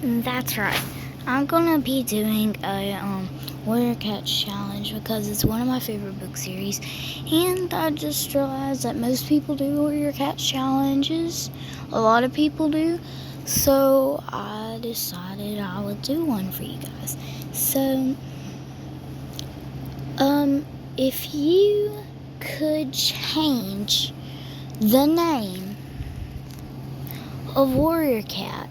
That's right. I'm gonna be doing a Warrior Cats challenge because it's one of my favorite book series, and I just realized that most people do Warrior Cats challenges. A lot of people do, so I decided I would do one for you guys. So, if you could change the name of Warrior Cats,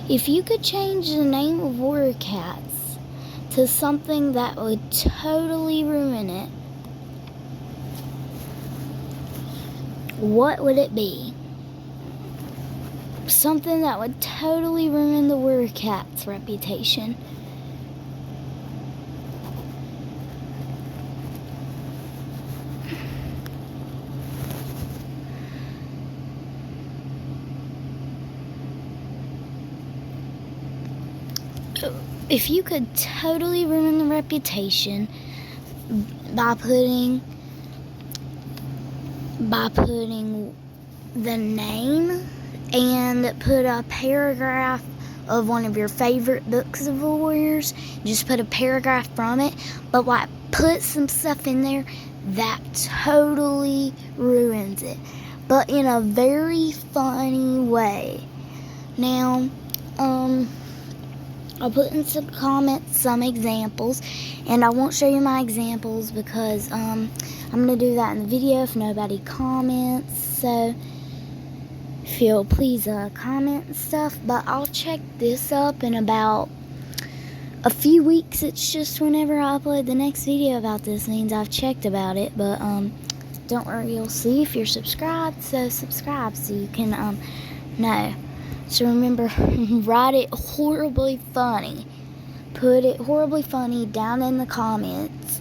if you could change the name of Warrior Cats to something that would totally ruin it, what would it be? Something that would totally ruin the Warrior Cat's reputation. If you could totally ruin the reputation by putting the name and put a paragraph of one of your favorite books of the Warriors, just put a paragraph from it, but like put some stuff in there that totally ruins it, but in a very funny way. Now, I'll put in some comments some examples, and I won't show you my examples because I'm gonna do that in the video if nobody comments. So if you'll please comment and stuff, but I'll check this up in about a few weeks. It's just whenever I upload the next video about this means I've checked about it, but don't worry, you'll see if you're subscribed. So subscribe so you can know. So remember, write it horribly funny. Put it horribly funny down in the comments.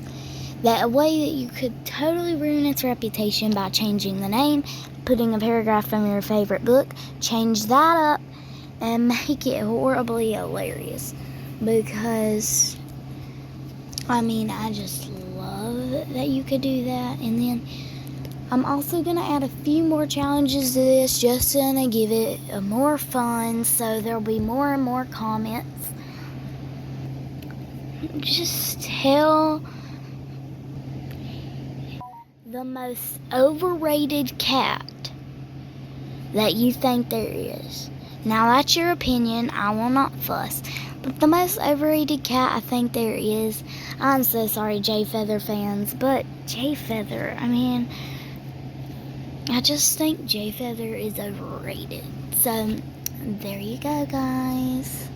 That way that you could totally ruin its reputation by changing the name, putting a paragraph from your favorite book, change that up, and make it horribly hilarious. Because, I just love that you could do that. And then I'm also going to add a few more challenges to this just to give it more fun, so there'll be more and more comments. Just tell the most overrated cat that you think there is. Now that's your opinion, I will not fuss. But the most overrated cat I think there is, I'm so sorry Jay Feather fans, but Jay Feather, I just think Jay Feather is overrated. So, there you go, guys.